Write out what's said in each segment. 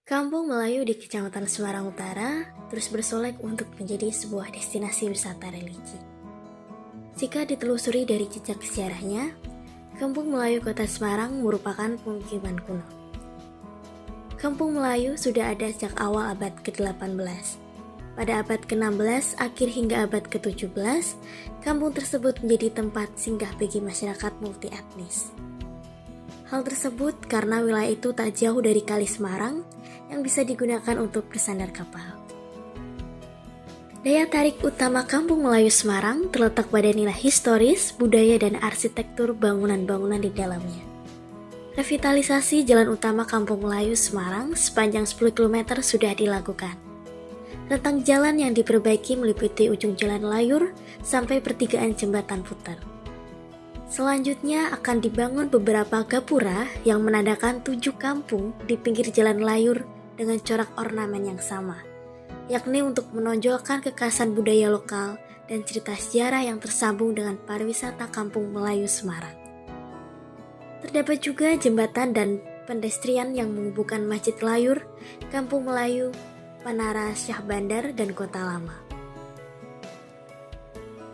Kampung Melayu di Kecamatan Semarang Utara terus bersolek untuk menjadi sebuah destinasi wisata religi. Jika ditelusuri dari jejak sejarahnya, Kampung Melayu Kota Semarang merupakan pemukiman kuno. Kampung Melayu sudah ada sejak awal abad ke-18. Pada abad ke-16 akhir hingga abad ke-17, kampung tersebut menjadi tempat singgah bagi masyarakat multi etnis. Hal tersebut karena wilayah itu tak jauh dari Kali Semarang yang bisa digunakan untuk bersandar kapal. Daya tarik utama Kampung Melayu Semarang terletak pada nilai historis, budaya, dan arsitektur bangunan-bangunan di dalamnya. Revitalisasi jalan utama Kampung Melayu Semarang sepanjang 10 km sudah dilakukan. Rentang jalan yang diperbaiki meliputi ujung jalan layur sampai pertigaan jembatan putar. Selanjutnya akan dibangun beberapa gapura yang menandakan 7 kampung di pinggir jalan layur dengan corak ornamen yang sama, yakni untuk menonjolkan kekhasan budaya lokal dan cerita sejarah yang tersambung dengan pariwisata Kampung Melayu Semarang. Terdapat juga jembatan dan pedestrian yang menghubungkan Masjid Layur, Kampung Melayu, Menara Syah Bandar, dan Kota Lama.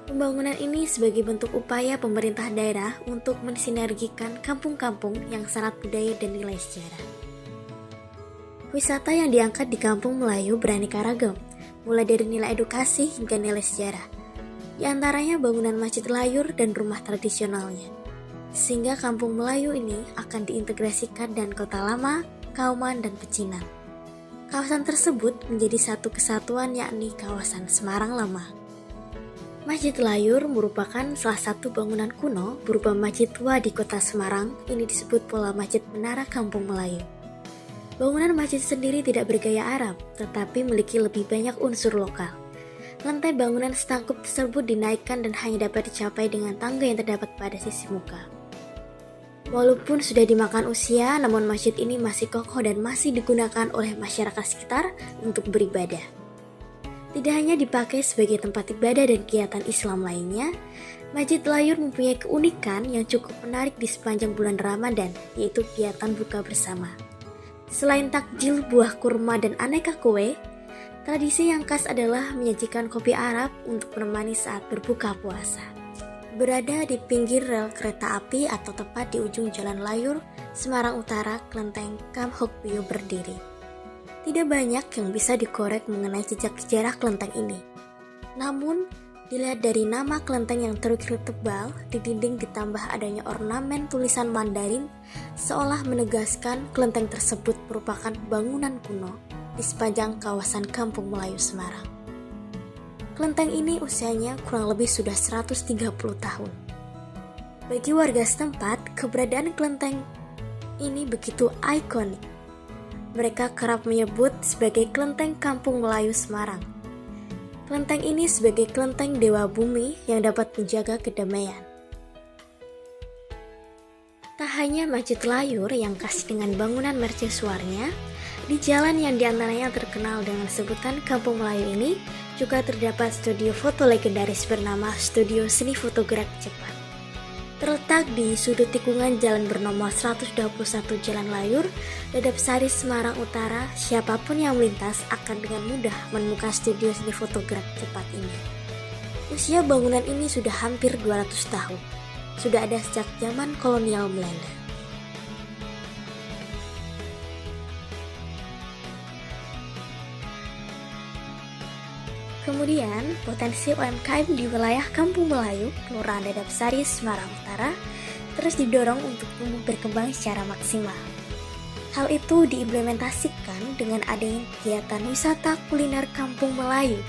Pembangunan ini sebagai bentuk upaya pemerintah daerah untuk mensinergikan kampung-kampung yang syarat budaya dan nilai sejarah. Wisata yang diangkat di Kampung Melayu beraneka ragam, mulai dari nilai edukasi hingga nilai sejarah. Di antaranya bangunan Masjid Layur dan rumah tradisionalnya. Sehingga Kampung Melayu ini akan diintegrasikan dengan Kota Lama, Kauman, dan Pecinan. Kawasan tersebut menjadi satu kesatuan, yakni kawasan Semarang Lama. Masjid Layur merupakan salah satu bangunan kuno berupa masjid tua di kota Semarang. Ini disebut pula Masjid Menara Kampung Melayu. Bangunan masjid sendiri tidak bergaya Arab, tetapi memiliki lebih banyak unsur lokal. Lantai bangunan setangkup tersebut dinaikkan dan hanya dapat dicapai dengan tangga yang terdapat pada sisi muka. Walaupun sudah dimakan usia, namun masjid ini masih kokoh dan masih digunakan oleh masyarakat sekitar untuk beribadah. Tidak hanya dipakai sebagai tempat ibadah dan kegiatan Islam lainnya, Masjid Layur mempunyai keunikan yang cukup menarik di sepanjang bulan Ramadan, yaitu kegiatan buka bersama. Selain takjil buah kurma dan aneka kue, tradisi yang khas adalah menyajikan kopi Arab untuk menemani saat berbuka puasa. Berada di pinggir rel kereta api atau tepat di ujung Jalan Layur, Semarang Utara, kelenteng Kam Hokbyo berdiri. Tidak banyak yang bisa dikorek mengenai jejak sejarah kelenteng ini. Namun, dilihat dari nama kelenteng yang terukir tebal di dinding ditambah adanya ornamen tulisan Mandarin, seolah menegaskan kelenteng tersebut merupakan bangunan kuno di sepanjang kawasan Kampung Melayu Semarang. Kelenteng ini usianya kurang lebih sudah 130 tahun. Bagi warga setempat, keberadaan kelenteng ini begitu ikonik. Mereka kerap menyebut sebagai kelenteng Kampung Melayu Semarang. Kelenteng ini sebagai kelenteng Dewa Bumi yang dapat menjaga kedamaian. Tak hanya Masjid Layur yang khas dengan bangunan mercusuarnya, di jalan yang diantaranya terkenal dengan sebutan Kampung Melayu ini juga terdapat studio foto legendaris bernama Studio Seni Fotogerak Cepat. Terletak di sudut tikungan jalan bernomor 121 Jalan Layur, Dadap Sari, Semarang Utara, siapapun yang melintas akan dengan mudah menemukan studio seni fotogerak cepat ini. Usia bangunan ini sudah hampir 200 tahun. Sudah ada sejak zaman kolonial Belanda. Kemudian, potensi UMKM di wilayah Kampung Melayu, Kelurahan Dadap Sari, Semarang Utara, terus didorong untuk tumbuh berkembang secara maksimal. Hal itu diimplementasikan dengan adanya kegiatan wisata kuliner Kampung Melayu.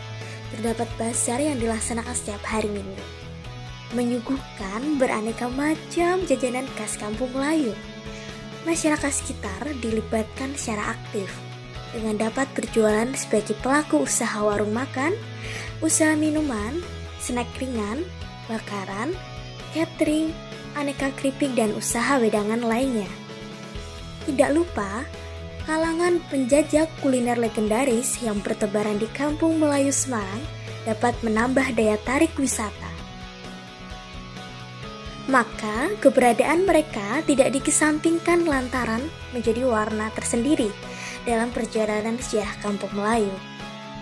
Terdapat bazar yang dilaksanakan setiap hari Minggu, menyuguhkan beraneka macam jajanan khas Kampung Melayu. Masyarakat sekitar dilibatkan secara aktif dengan dapat berjualan sebagai pelaku usaha warung makan, usaha minuman, snack ringan, bakaran, catering, aneka keripik, dan usaha wedangan lainnya. Tidak lupa, Kalangan penjajah kuliner legendaris yang bertebaran di Kampung Melayu Semarang dapat menambah daya tarik wisata. Maka, keberadaan mereka tidak dikesampingkan lantaran menjadi warna tersendiri dalam perjalanan sejarah Kampung Melayu.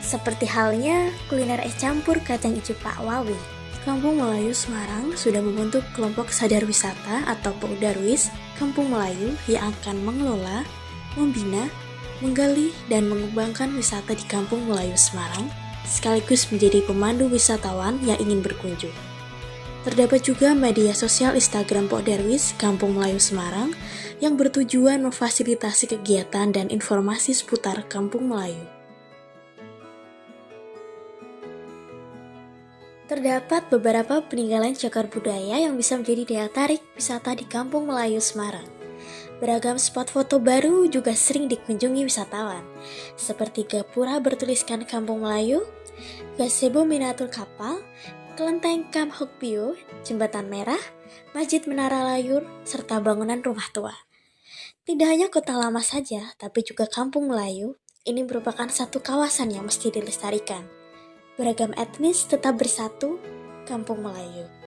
Seperti halnya kuliner es campur kacang ijo Pak Wawi. Kampung Melayu Semarang sudah membentuk kelompok sadar wisata atau Poudarwis Kampung Melayu yang akan mengelola, membina, menggali, dan mengembangkan wisata di Kampung Melayu Semarang, sekaligus menjadi pemandu wisatawan yang ingin berkunjung. Terdapat juga media sosial Instagram Poudarwis Kampung Melayu Semarang yang bertujuan memfasilitasi kegiatan dan informasi seputar Kampung Melayu. Terdapat beberapa peninggalan cagar budaya yang bisa menjadi daya tarik wisata di Kampung Melayu Semarang. Beragam spot foto baru juga sering dikunjungi wisatawan, seperti gapura bertuliskan Kampung Melayu, gazebo miniatur kapal, kelenteng Kam Hokbyo, jembatan merah, masjid menara layur, serta bangunan rumah tua. Tidak hanya kota lama saja, tapi juga Kampung Melayu, ini merupakan satu kawasan yang mesti dilestarikan. Beragam etnis tetap bersatu, Kampung Melayu.